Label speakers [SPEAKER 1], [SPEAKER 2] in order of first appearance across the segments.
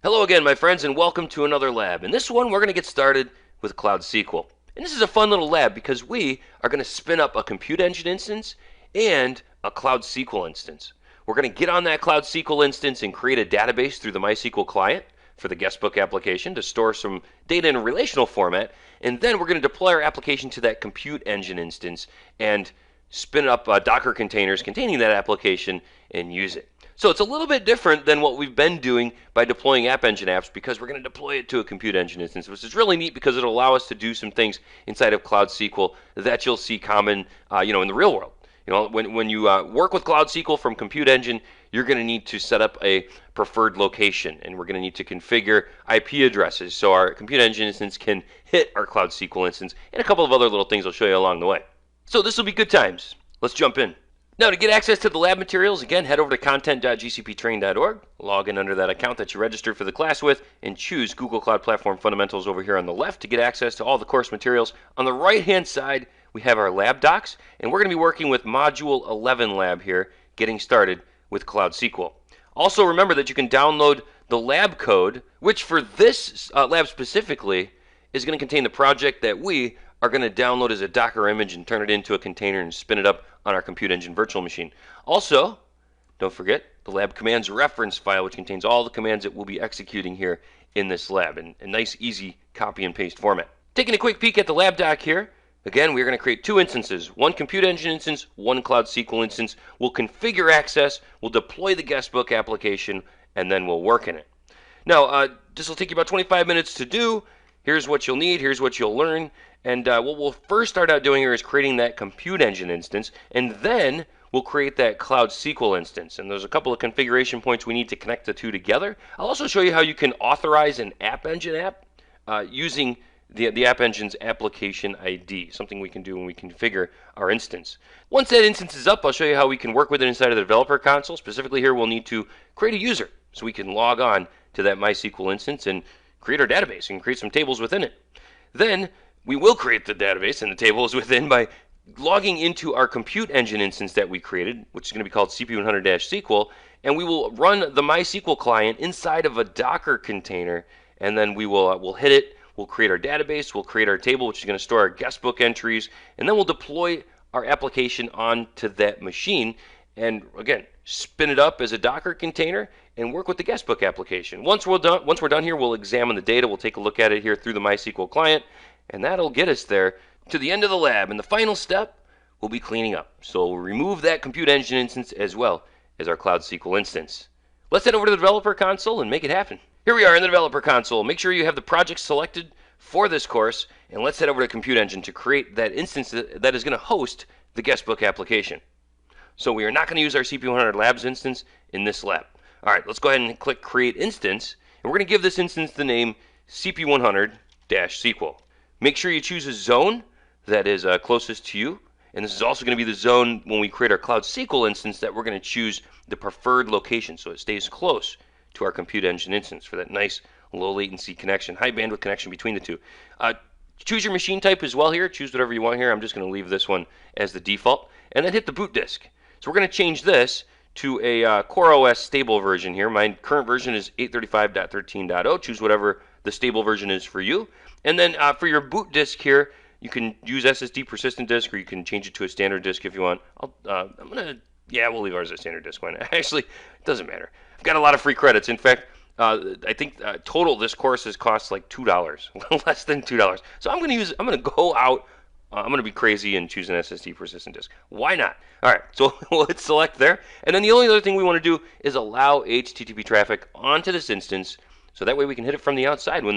[SPEAKER 1] Hello again, my friends, and welcome to another lab. In this one, we're going to get started with Cloud SQL. And this is a fun little lab because we are going to spin up a compute engine instance and a Cloud SQL instance. We're going to get on that Cloud SQL instance and create a database through the MySQL client for the guestbook application to store some data in a relational format. And then we're going to deploy our application to that compute engine instance and spin up Docker containers containing that application and use it. So it's a little bit different than what we've been doing by deploying App Engine apps because we're going to deploy it to a compute engine instance, which is really neat because it'll allow us to do some things inside of Cloud SQL that you'll see common, in the real world. When you work with Cloud SQL from compute engine, you're going to need to set up a preferred location, and we're going to need to configure IP addresses so our compute engine instance can hit our Cloud SQL instance, and a couple of other little things I'll show you along the way. So this will be good times. Let's jump in. Now, to get access to the lab materials, again, head over to content.gcptrain.org, log in under that account that you registered for the class with, and choose Google Cloud Platform Fundamentals over here on the left to get access to all the course materials. On the right-hand side, we have our lab docs, and we're going to be working with Module 11 lab here, getting started with Cloud SQL. Also, remember that you can download the lab code, which for this lab specifically is going to contain the project that we are going to download as a Docker image and turn it into a container and spin it up on our compute engine virtual machine. Also, don't forget the lab commands reference file, which contains all the commands that we'll be executing here in this lab in a nice, easy copy and paste format. Taking a quick peek at the lab doc here, again, we're going to create two instances, one compute engine instance, one Cloud SQL instance. We'll configure access, we'll deploy the guestbook application, and then we'll work in it. Now, this will take you about 25 minutes to do. Here's what you'll need, here's what you'll learn. And what we'll first start out doing here is creating that compute engine instance, and then we'll create that Cloud SQL instance. And there's a couple of configuration points we need to connect the two together. I'll also show you how you can authorize an App Engine app using the App Engine's application ID, something we can do when we configure our instance. Once that instance is up, I'll show you how we can work with it inside of the developer console. Specifically here, we'll need to create a user so we can log on to that MySQL instance and create our database and create some tables within it. Then we will create the database and the tables within by logging into our compute engine instance that we created, which is going to be called CP100-SQL, and we will run the MySQL client inside of a Docker container, and then we'll hit it, we'll create our database, we'll create our table, which is going to store our guestbook entries, and then we'll deploy our application onto that machine, and again, spin it up as a Docker container and work with the guestbook application. Once we're done here, we'll examine the data, we'll take a look at it here through the MySQL client, and that'll get us there to the end of the lab. And the final step will be cleaning up. So we'll remove that compute engine instance as well as our Cloud SQL instance. Let's head over to the developer console and make it happen. Here we are in the developer console. Make sure you have the project selected for this course, and let's head over to compute engine to create that instance that is going to host the guestbook application. So we are not going to use our CP100 Labs instance in this lab. All right, let's go ahead and click Create Instance, and we're going to give this instance the name CP100-SQL. Make sure you choose a zone that is closest to you, and this is also going to be the zone when we create our Cloud SQL instance that we're going to choose the preferred location so it stays close to our compute engine instance for that nice low latency connection, high bandwidth connection between the two. Choose your machine type as well here. Choose whatever you want here. I'm just going to leave this one as the default, and then hit the boot disk. So we're going to change this to a CoreOS stable version here. My current version is 835.13.0. Choose whatever the stable version is for you. And then for your boot disk here, you can use SSD persistent disk, or you can change it to a standard disk if you want. We'll leave ours as a standard disk one. Actually, it doesn't matter. I've got a lot of free credits. In fact, I think total this course has cost like $2, less than $2. So I'm going to go out. I'm going to be crazy and choose an SSD persistent disk. Why not? All right, so we'll hit select there. And then the only other thing we want to do is allow HTTP traffic onto this instance, so that way we can hit it from the outside when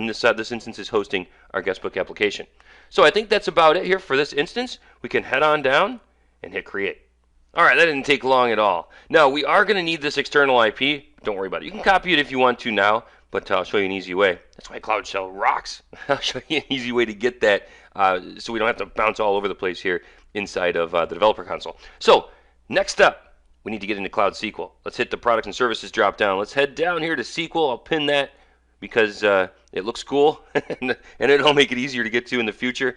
[SPEAKER 1] this instance is hosting our guestbook application. So I think that's about it here for this instance. We can head on down and hit create. All right, that didn't take long at all. Now, we are going to need this external IP. Don't worry about it. You can copy it if you want to now, but I'll show you an easy way. That's why Cloud Shell rocks. I'll show you an easy way to get that so we don't have to bounce all over the place here inside of the developer console. So next up, we need to get into Cloud SQL. Let's hit the products and services drop down. Let's head down here to SQL. I'll pin that because it looks cool and it'll make it easier to get to in the future.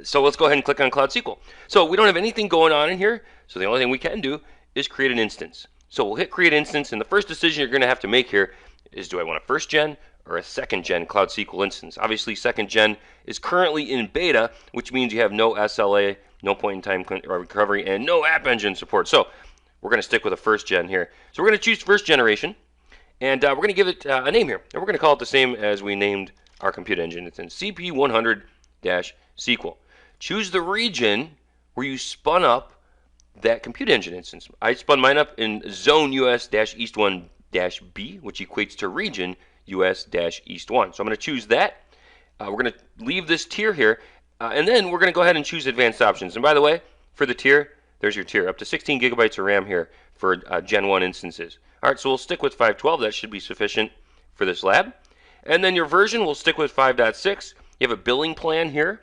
[SPEAKER 1] So let's go ahead and click on Cloud SQL. So we don't have anything going on in here, so the only thing we can do is create an instance. So we'll hit create instance, and the first decision you're going to have to make here is, do I want a first gen or a second gen Cloud SQL instance? Obviously, second gen is currently in beta, which means you have no SLA, no point in time recovery, and no App Engine support. So we're going to stick with a first gen here. So we're going to choose first generation, and we're going to give it a name here. And we're going to call it the same as we named our compute engine. It's in CP100-SQL. Choose the region where you spun up that compute engine instance. I spun mine up in zone US-East 1-B, which equates to region US-East 1. So I'm going to choose that. We're going to leave this tier here, and then we're going to go ahead and choose advanced options. And by the way, for the tier, there's your tier, up to 16 gigabytes of RAM here for Gen 1 instances. All right, so we'll stick with 512. That should be sufficient for this lab. And then your version, we'll stick with 5.6. You have a billing plan here.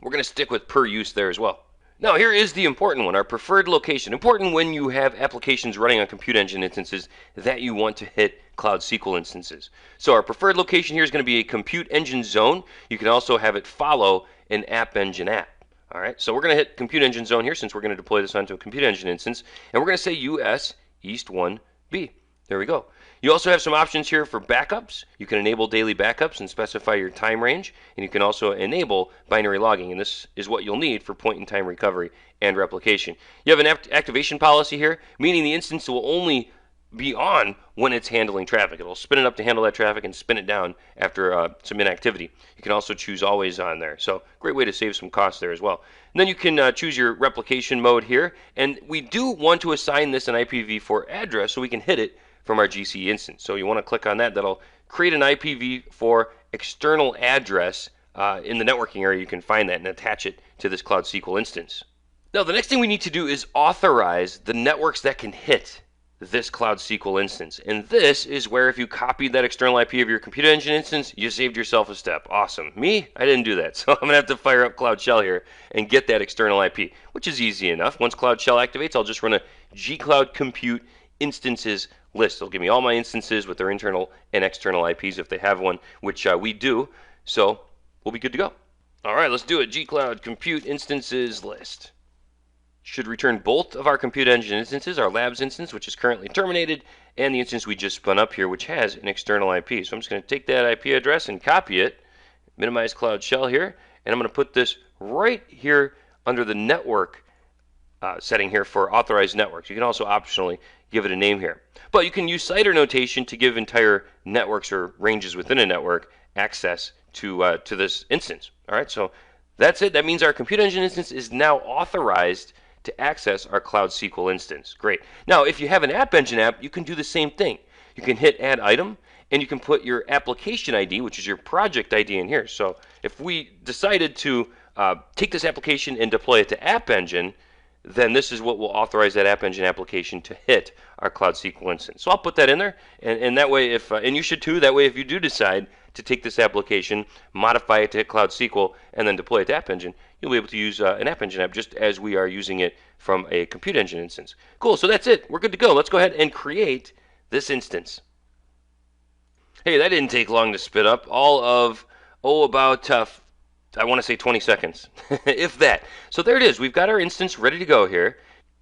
[SPEAKER 1] We're going to stick with per use there as well. Now, here is the important one, our preferred location. Important when you have applications running on compute engine instances that you want to hit Cloud SQL instances. So our preferred location here is going to be a compute engine zone. You can also have it follow an App Engine app. All right, so we're going to hit compute engine zone here since we're going to deploy this onto a compute engine instance. And we're going to say US East 1B. There we go. You also have some options here for backups. You can enable daily backups and specify your time range, and you can also enable binary logging, and this is what you'll need for point-in-time recovery and replication. You have an activation policy here, meaning the instance will only be on when it's handling traffic. It'll spin it up to handle that traffic and spin it down after some inactivity. You can also choose always on there, so great way to save some costs there as well. And then you can choose your replication mode here, and we do want to assign this an IPv4 address so we can hit it from our GC instance. So you want to click on that. That'll create an IPv4 external address in the networking area. You can find that and attach it to this Cloud SQL instance. Now, the next thing we need to do is authorize the networks that can hit this Cloud SQL instance. And this is where if you copied that external IP of your compute engine instance, you saved yourself a step. Awesome. Me, I didn't do that. So I'm going to have to fire up Cloud Shell here and get that external IP, which is easy enough. Once Cloud Shell activates, I'll just run a gcloud compute instances list. It'll give me all my instances with their internal and external IPs if they have one, which we do. So we'll be good to go. All right, let's do it. gcloud compute instances list. Should return both of our compute engine instances, our labs instance, which is currently terminated, and the instance we just spun up here, which has an external IP. So I'm just going to take that IP address and copy it, minimize Cloud Shell here, and I'm going to put this right here under the network setting here for authorized networks. You can also optionally give it a name here. But you can use CIDR notation to give entire networks or ranges within a network access to this instance. All right, so that's it. That means our compute engine instance is now authorized to access our Cloud SQL instance. Great. Now, if you have an App Engine app, you can do the same thing. You can hit Add Item, and you can put your application ID, which is your project ID, in here. So if we decided to take this application and deploy it to App Engine, then this is what will authorize that App Engine application to hit our Cloud SQL instance. So I'll put that in there, and that way, if and you should too, that way if you do decide to take this application, modify it to hit Cloud SQL, and then deploy it to App Engine, you'll be able to use an App Engine app just as we are using it from a compute engine instance. Cool, so that's it. We're good to go. Let's go ahead and create this instance. Hey, that didn't take long to spit up. All of, about I want to say 20 seconds, if that. So there it is. We've got our instance ready to go here.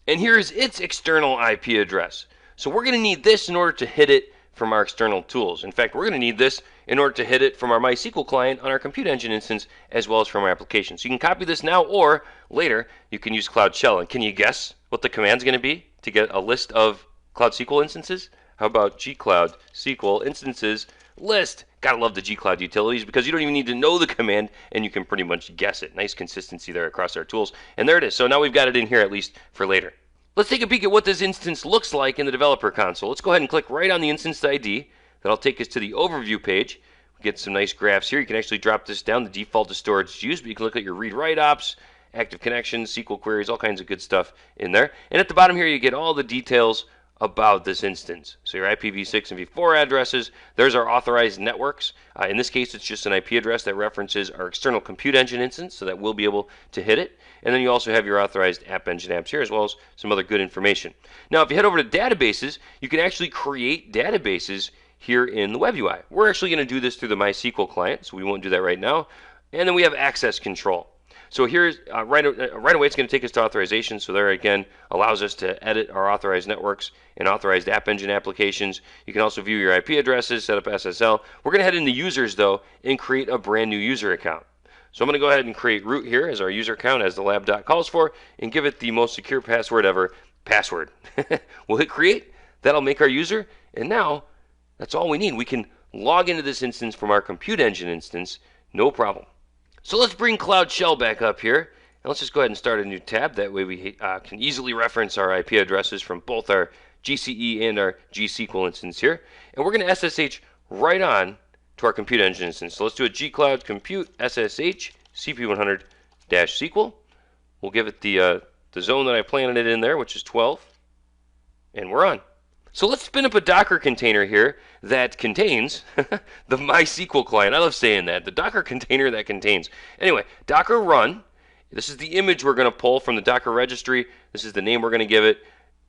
[SPEAKER 1] And here's its external IP address. So we're going to need this in order to hit it from our external tools. In fact, we're going to need this in order to hit it from our MySQL client on our compute engine instance, as well as from our application. So you can copy this now, or later you can use Cloud Shell. And can you guess what the command's going to be to get a list of Cloud SQL instances? How about gcloud SQL instances list? Gotta love the gcloud utilities because you don't even need to know the command and you can pretty much guess it. Nice consistency there across our tools. And there it is. So now we've got it in here at least for later. Let's take a peek at what this instance looks like in the developer console. Let's go ahead and click right on the instance ID. That'll take us to the overview page. We get some nice graphs here. You can actually drop this down. The default is storage used, but you can look at your read-write ops, active connections, SQL queries, all kinds of good stuff in there. And at the bottom here, you get all the details about this instance. So your IPv6 and v4 addresses, there's our authorized networks. In this case, it's just an IP address that references our external compute engine instance, so that we'll be able to hit it. And then you also have your authorized App Engine apps here, as well as some other good information. Now, if you head over to databases, you can actually create databases here in the web UI. We're actually going to do this through the MySQL client, so we won't do that right now. And then we have access control. So here's right away it's going to take us to authorization. So there again allows us to edit our authorized networks and authorized App Engine applications. You can also view your IP addresses, set up SSL. We're going to head into users though and create a brand new user account. So I'm going to go ahead and create root here as our user account as the lab doc calls for and give it the most secure password ever, password. We'll hit create. That'll make our user, and now that's all we need. We can log into this instance from our Compute Engine instance, no problem. So let's bring Cloud Shell back up here, and let's just go ahead and start a new tab. That way we can easily reference our IP addresses from both our GCE and our G-SQL instance here. And we're going to SSH right on to our Compute Engine instance. So let's do a gcloud compute SSH cp100-SQL. We'll give it the zone that I planted it in there, which is 12, and we're on. So let's spin up a Docker container here that contains the MySQL client. I love saying that. The Docker container that contains. Anyway, Docker run. This is the image we're going to pull from the Docker registry. This is the name we're going to give it.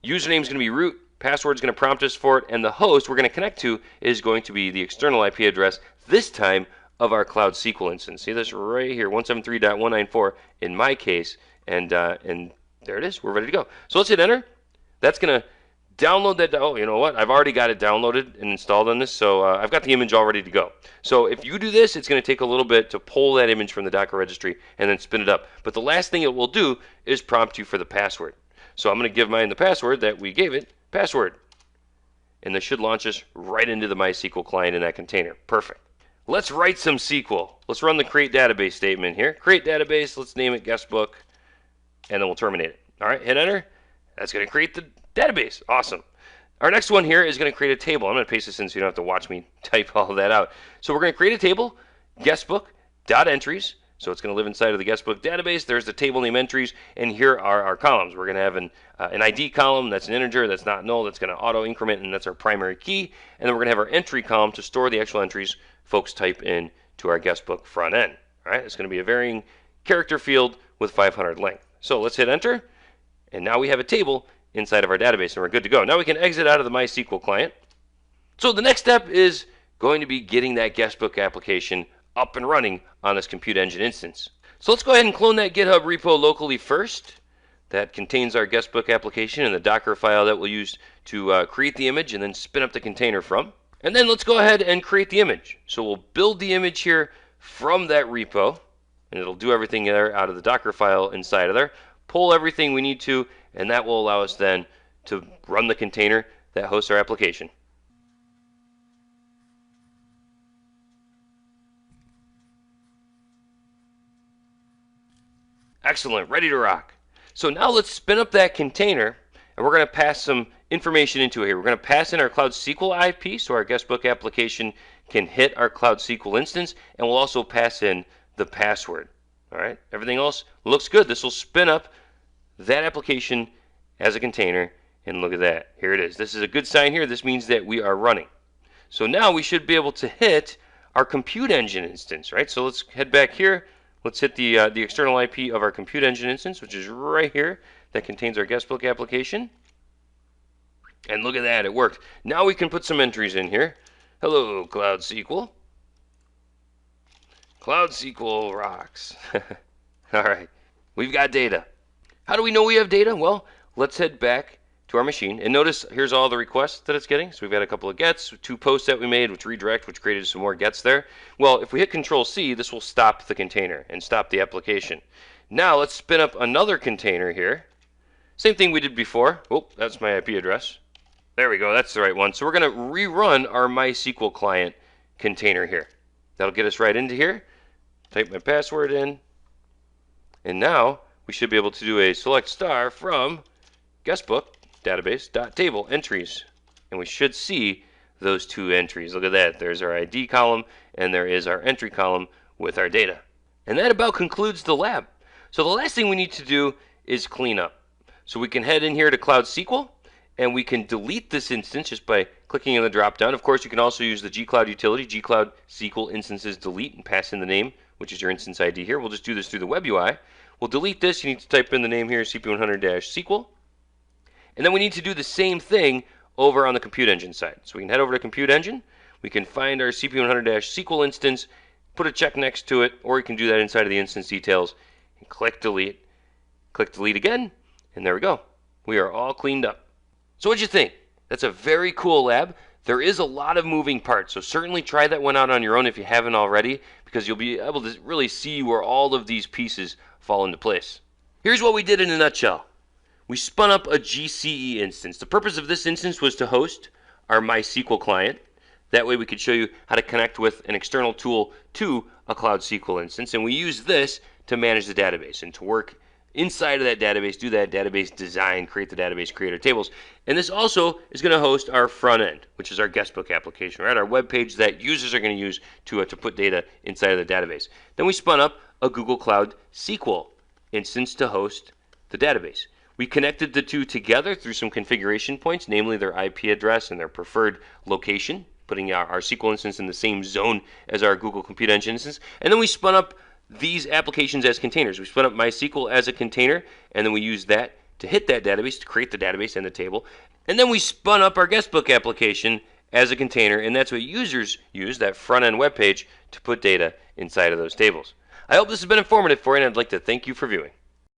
[SPEAKER 1] Username is going to be root. Password is going to prompt us for it. And the host we're going to connect to is going to be the external IP address, this time of our Cloud SQL instance. See this right here, 173.194 in my case. And there it is. We're ready to go. So let's hit enter. That's going to download that. Oh, you know what? I've already got it downloaded and installed on this, so I've got the image all ready to go. So if you do this, it's going to take a little bit to pull that image from the Docker registry and then spin it up. But the last thing it will do is prompt you for the password. So I'm going to give mine the password that we gave it, password. And this should launch us right into the MySQL client in that container. Perfect. Let's write some SQL. Let's run the create database statement here. Create database, let's name it guestbook, and then we'll terminate it. All right, hit enter. That's going to create the database. Awesome. Our next one here is going to create a table. I'm going to paste this in so you don't have to watch me type all of that out. So we're going to create a table, guestbook.entries. So it's going to live inside of the guestbook database. There's the table name entries, and here are our columns. We're going to have an ID column that's an integer, that's not null, that's going to auto increment, and that's our primary key. And then we're going to have our entry column to store the actual entries folks type in to our guestbook front end. All right, it's going to be a varying character field with 500 length. So let's hit enter, and now we have a table inside of our database, and we're good to go. Now we can exit out of the MySQL client. So the next step is going to be getting that guestbook application up and running on this Compute Engine instance. So let's go ahead and clone that GitHub repo locally first. That contains our guestbook application and the Docker file that we'll use to create the image and then spin up the container from. And then let's go ahead and create the image. So we'll build the image here from that repo, and it'll do everything there out of the Docker file inside of there, pull everything we need to, and that will allow us then to run the container that hosts our application. Excellent, ready to rock. So now let's spin up that container, and we're going to pass some information into it here. We're going to pass in our Cloud SQL IP so our guestbook application can hit our Cloud SQL instance, and we'll also pass in the password. All right, everything else looks good. This will spin up that application as a container, and look at that. Here it is. This is a good sign here. This means that we are running. So now we should be able to hit our Compute Engine instance, right? So let's head back here. Let's hit the external IP of our Compute Engine instance, which is right here, that contains our guestbook application. And look at that, it worked. Now we can put some entries in here. Hello, Cloud SQL. Cloud SQL rocks. All right, we've got data. How do we know we have data? Well, let's head back to our machine. And notice here's all the requests that it's getting. So we've got a couple of gets, 2 posts that we made, which redirect, which created some more gets there. Well, if we hit Control-C, this will stop the container and stop the application. Now let's spin up another container here. Same thing we did before. Oh, that's my IP address. There we go, that's the right one. So we're going to rerun our MySQL client container here. That'll get us right into here. Type my password in. And now we should be able to do a select star from guestbook database.table entries, and we should see those 2 entries. Look at that. There's our ID column, and there is our entry column with our data. And that about concludes the lab. So the last thing we need to do is clean up. So we can head in here to Cloud SQL, and we can delete this instance just by clicking in the drop down. Of course, you can also use the gcloud utility, gcloud SQL instances delete, and pass in the name, which is your instance ID here. We'll just do this through the web UI. We'll delete this. You need to type in the name here, cp100-SQL. And then we need to do the same thing over on the Compute Engine side. So we can head over to Compute Engine. We can find our cp100-SQL instance, put a check next to it, or you can do that inside of the instance details and click delete. Click delete again, and there we go. We are all cleaned up. So what'd you think? That's a very cool lab. There is a lot of moving parts, so certainly try that one out on your own if you haven't already, because you'll be able to really see where all of these pieces fall into place. Here's what we did in a nutshell. We spun up a GCE instance. The purpose of this instance was to host our MySQL client. That way we could show you how to connect with an external tool to a Cloud SQL instance, and we use this to manage the database and to work inside of that database, do that database design, create the database creator tables. And this also is going to host our front end, which is our guestbook application, right? Our web page that users are going to use to put data inside of the database. Then we spun up a Google Cloud SQL instance to host the database. We connected the two together through some configuration points, namely their IP address and their preferred location, putting our SQL instance in the same zone as our Google Compute Engine instance. And then we spun up these applications as containers. We spun up MySQL as a container, and then we used that to hit that database, to create the database and the table. And then we spun up our guestbook application as a container, and that's what users use, that front-end web page, to put data inside of those tables. I hope this has been informative for you, and I'd like to thank you for viewing.